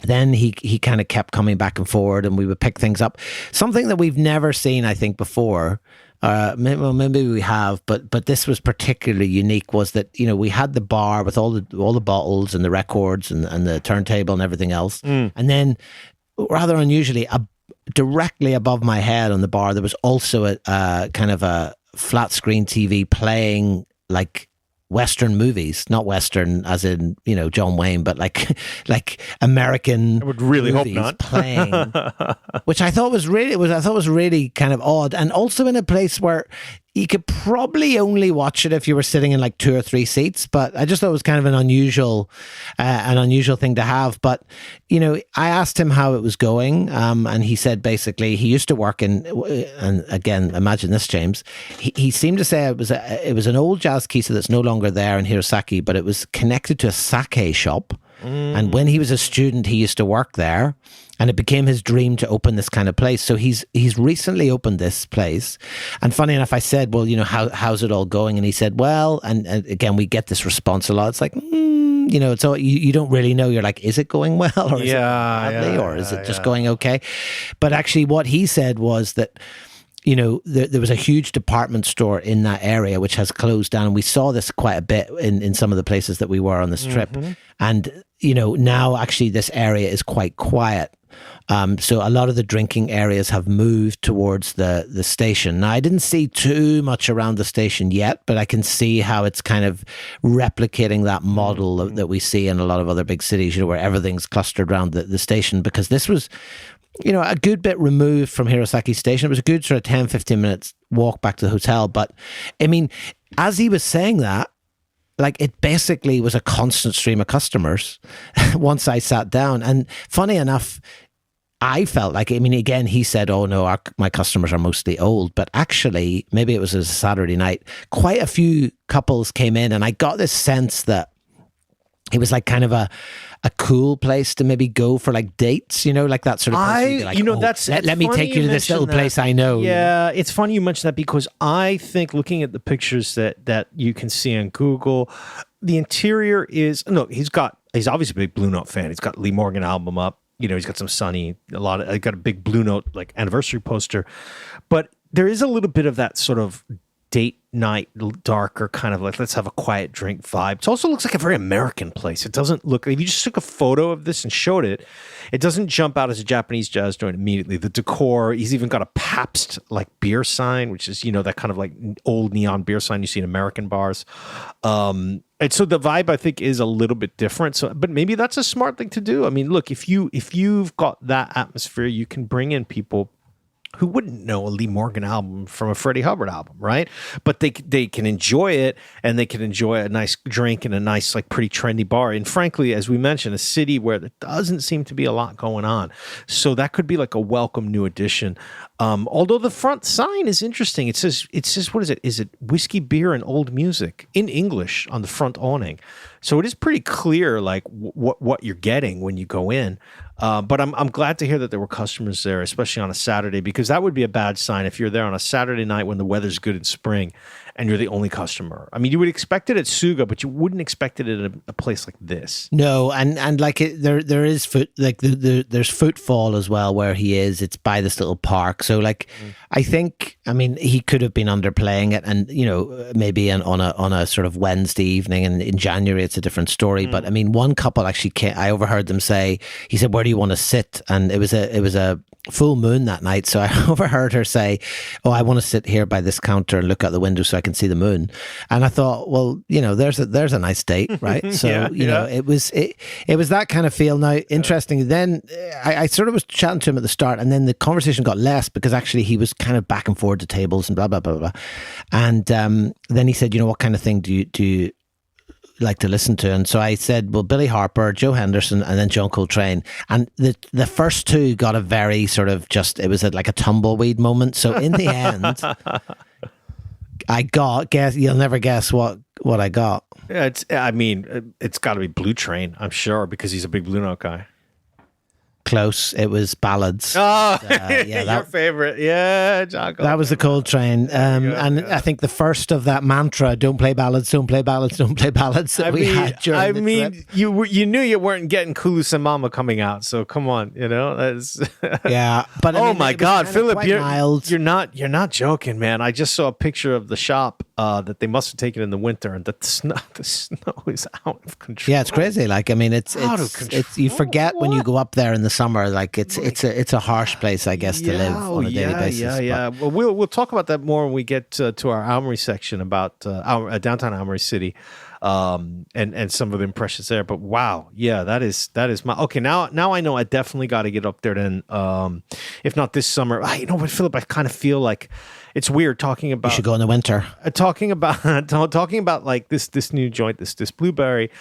then he kind of kept coming back and forward, and we would pick things up. Something that we've never seen, I think, before. Maybe we have, but this was particularly unique, was that, we had the bar with all the bottles and the records and the turntable and everything else. And then, rather unusually, directly above my head on the bar, there was also a kind of a flat screen TV playing like Western movies, not Western as in, John Wayne, but like American. I would really hope movies not. Playing, which I thought was really kind of odd, and also in a place where, you could probably only watch it if you were sitting in like 2 or 3 seats. But I just thought it was kind of an unusual thing to have. But I asked him how it was going, and he said basically he used to work in, and again, imagine this, James. He seemed to say it was an old jazz kisa that's no longer there in Hirosaki, but it was connected to a sake shop. And when he was a student, he used to work there, and it became his dream to open this kind of place. So he's recently opened this place. And funny enough, I said, well, how's it all going? And he said, well, and again, we get this response a lot. It's like, it's all, you don't really know. You're like, is it going well, or is it badly, or is it just going okay? But actually what he said was that, there was a huge department store in that area which has closed down. And we saw this quite a bit in some of the places that we were on this trip. And, now actually this area is quite quiet. So a lot of the drinking areas have moved towards the station. Now, I didn't see too much around the station yet, but I can see how it's kind of replicating that model that we see in a lot of other big cities, where everything's clustered around the station, because this was a good bit removed from Hirosaki Station. It was a good sort of 10, 15 minutes walk back to the hotel. But, I mean, as he was saying that, like, it basically was a constant stream of customers once I sat down. And funny enough, I felt like, again, he said, oh, no, my customers are mostly old. But actually, maybe it was a Saturday night, quite a few couples came in, and I got this sense that it was like kind of a cool place to maybe go for like dates, like that sort of place. Like, let me take you to this little place I know. Yeah, it's funny you mentioned that, because I think, looking at the pictures that you can see on Google, the interior is, he's obviously a big Blue Note fan. He's got Lee Morgan album up. He's got some Sunny, I got a big Blue Note like anniversary poster. But there is a little bit of that sort of date night, darker kind of like, let's have a quiet drink vibe. It also looks like a very American place. It doesn't look, if you just took a photo of this and showed it, it doesn't jump out as a Japanese jazz joint immediately. The decor, he's even got a Pabst like beer sign, which is, that kind of like old neon beer sign you see in American bars. And so the vibe, I think, is a little bit different. So, but maybe that's a smart thing to do. I mean, look, if you've got that atmosphere, you can bring in people who wouldn't know a Lee Morgan album from a Freddie Hubbard album, right? But they can enjoy it, and they can enjoy a nice drink in a nice, like, pretty trendy bar. And frankly, as we mentioned, a city where there doesn't seem to be a lot going on. So that could be like a welcome new addition. Although the front sign is interesting. It says, what is it? Is it whiskey, beer, and old music in English on the front awning? So it is pretty clear, like, what you're getting when you go in. But I'm glad to hear that there were customers there, especially on a Saturday, because that would be a bad sign if you're there on a Saturday night when the weather's good in spring and you're the only customer. I mean, you would expect it at Suga, but you wouldn't expect it at a place like this. No, and like there is there's footfall as well where he is. It's by this little park, so like I think, he could have been underplaying it, and maybe on a sort of Wednesday evening, and in January it's a different story. But one couple actually came, I overheard them say, he said, "Where do you want to sit?" And it was a full moon that night, so I overheard her say, "Oh, I want to sit here by this counter and look out the window so I can see the moon." And I thought, well, there's a nice date, right? So it was that kind of feel. Now, interesting. Then I sort of was chatting to him at the start, and then the conversation got less, because actually he was kind of back and forward to tables and blah blah blah blah. And then he said, "What kind of thing do you like to listen to?" And so I said, well, Billy Harper, Joe Henderson, and then John Coltrane. And the first two got a very sort of it was like a tumbleweed moment. So in the end, you'll never guess what I got. Yeah, it's got to be Blue Train, I'm sure, because he's a big Blue Note guy. Close. It was ballads. Oh, your favorite. Yeah, John Coltrane. That was the Coltrane. And I think the first of that mantra, don't play ballads, don't play ballads, don't play ballads, that we had during the trip. You knew you weren't getting Kulu Samama coming out, so come on, that's yeah. But oh my God, Philip, you're not joking, man. I just saw a picture of the shop that they must have taken in the winter, and the snow is out of control. Yeah, it's crazy. Like, it's you forget when you go up there in the summer, like it's a harsh place, I guess, to live on a daily basis. Yeah. Well, we'll talk about that more when we get to our Aomori section about our downtown Aomori City. and some of the impressions there. But wow, yeah, that is my okay. Now I know I definitely got to get up there. Then, if not this summer, you know what, Philip, I kind of feel like it's weird talking about. You should go in the winter. Talking about like this new joint, this blueberry,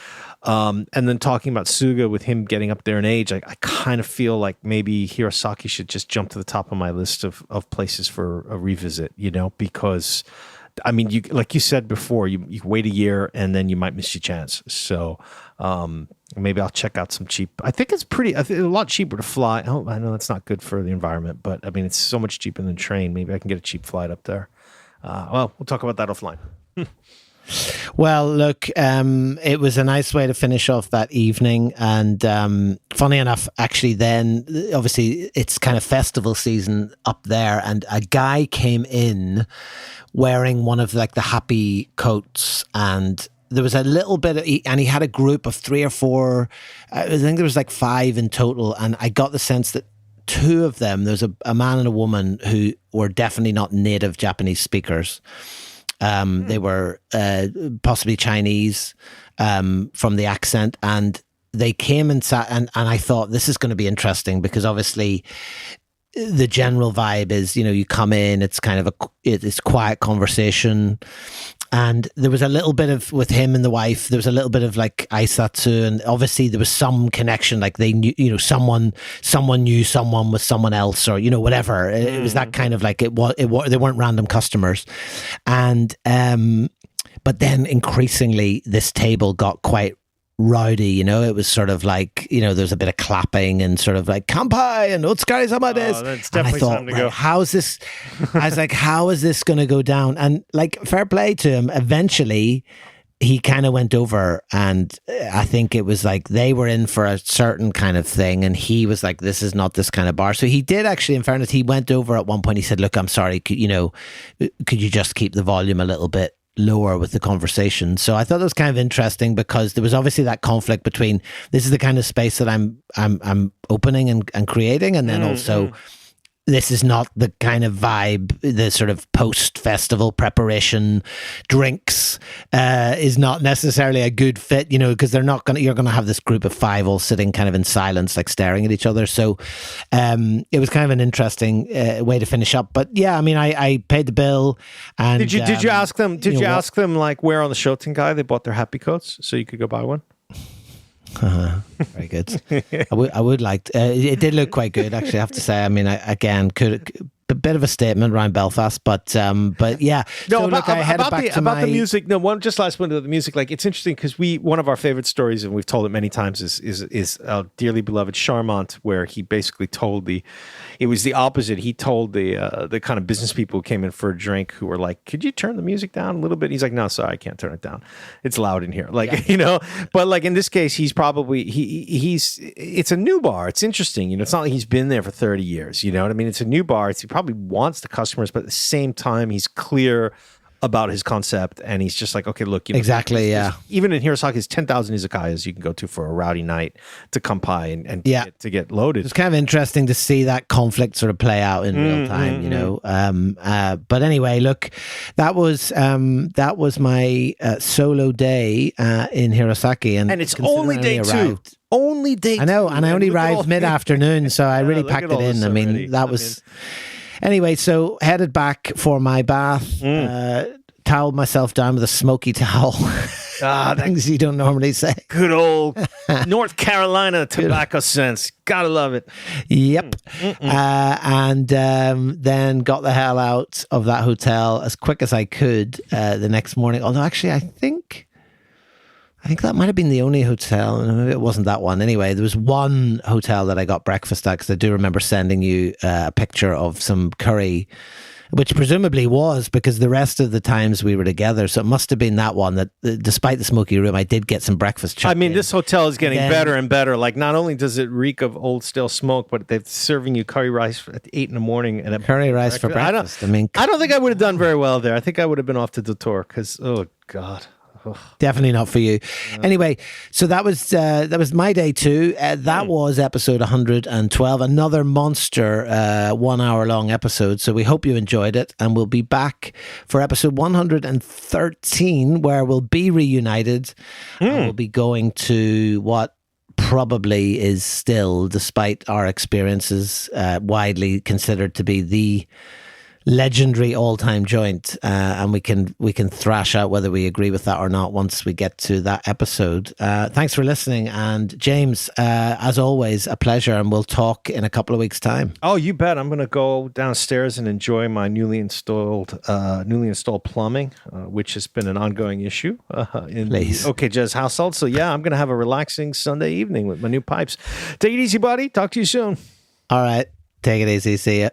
and then talking about Suga with him getting up there in age. I kind of feel like maybe Hirosaki should just jump to the top of my list of places for a revisit. You know, because I mean, you like you said before, you wait a year and then you might miss your chance. So maybe I'll check out some cheap. I think it's a lot cheaper to fly. Oh, I know that's not good for the environment, but I mean, it's so much cheaper than train. Maybe I can get a cheap flight up there. Well, we'll talk about that offline. Well, look, it was a nice way to finish off that evening. And funny enough, actually, then obviously it's kind of festival season up there. And a guy came in wearing one of like the happy coats, and there was a little bit of, and he had a group of 3 or 4, I think there was like 5 in total. And I got the sense that 2 of them, there's a man and a woman who were definitely not native Japanese speakers. They were possibly Chinese from the accent, and they came and sat, and I thought this is going to be interesting because obviously the general vibe is, you know, you come in, it's kind of it's quiet conversation. And there was a little bit of, with him and the wife, there was a little bit of like aisatsu, and obviously there was some connection, like they knew, you know, someone knew someone with someone else, or, you know, whatever. It was that kind of like, they weren't random customers. And, but then increasingly this table got quite rowdy, you know. It was sort of like, you know, there's a bit of clapping and sort of like kampai and otsukare sama desu. That's definitely time to go. How's this? I was like, how is this going to go down? And like, fair play to him. Eventually, he kind of went over, and I think it was like they were in for a certain kind of thing, and he was like, this is not this kind of bar. So he did actually, in fairness, he went over at one point. He said, look, I'm sorry, could you just keep the volume a little bit lower with the conversation? So I thought that was kind of interesting, because there was obviously that conflict between, this is the kind of space that I'm opening and creating, and then also this is not the kind of vibe, the sort of post-festival preparation drinks is not necessarily a good fit, you know, because you're going to have this group of 5 all sitting kind of in silence, like staring at each other. So it was kind of an interesting way to finish up. But yeah, I mean, I paid the bill. And did you ask them? Did you ask them like where on the Shotenkai they bought their happy coats so you could go buy one? Very good. I would like it did look quite good, actually, I have to say. I mean, a bit of a statement around Belfast, but yeah. No, so about the music. No, one just last one to the music. Like, it's interesting because one of our favorite stories, and we've told it many times, is our dearly beloved Charmant, where he basically told it was the opposite. He told the kind of business people who came in for a drink who were like, could you turn the music down a little bit? He's like, no, sorry, I can't turn it down. It's loud in here. Like, yeah. You know, but like in this case, he's probably, it's a new bar. It's interesting. You know, it's not like he's been there for 30 years. You know what I mean? It's a new bar. He probably wants the customers, but at the same time, he's clear about his concept, and he's just like, okay, look, you know, exactly, yeah. Even in Hirosaki, there's 10,000 izakayas you can go to for a rowdy night to kampai and to get loaded. It's kind of interesting to see that conflict sort of play out in real time, you know. But anyway, look, that was my solo day in Hirosaki, and it's only day 2. Only day 2. I know, and I only arrived mid-afternoon, so I really packed it in. I mean, that was... Anyway, so headed back for my bath, toweled myself down with a smoky towel. Things you don't normally say. Good old North Carolina tobacco sense. Gotta love it. Yep. And then got the hell out of that hotel as quick as I could the next morning. Although actually, I think that might have been the only hotel. Maybe it wasn't that one. Anyway, there was one hotel that I got breakfast at, because I do remember sending you a picture of some curry, which presumably was because the rest of the times we were together. So it must have been that one that, despite the smoky room, I did get some breakfast. I mean, this hotel is getting better and better. Like, not only does it reek of old stale smoke, but they're serving you curry rice at 8 in the morning. And curry rice for breakfast. I don't think I would have done very well there. I think I would have been off to the tour because, oh, God. Definitely not for you. Anyway, so that was my day too. That was episode 112, another monster 1 hour long episode. So we hope you enjoyed it, and we'll be back for episode 113, where we'll be reunited. And we'll be going to what probably is still, despite our experiences, widely considered to be the legendary all-time joint, and we can thrash out whether we agree with that or not once we get to that episode. Thanks for listening, and James, as always, a pleasure, and we'll talk in a couple of weeks' time. Oh, you bet. I'm going to go downstairs and enjoy my newly installed plumbing, which has been an ongoing issue in the OK Jazz household. So yeah, I'm going to have a relaxing Sunday evening with my new pipes. Take it easy, buddy. Talk to you soon. All right, take it easy. See ya.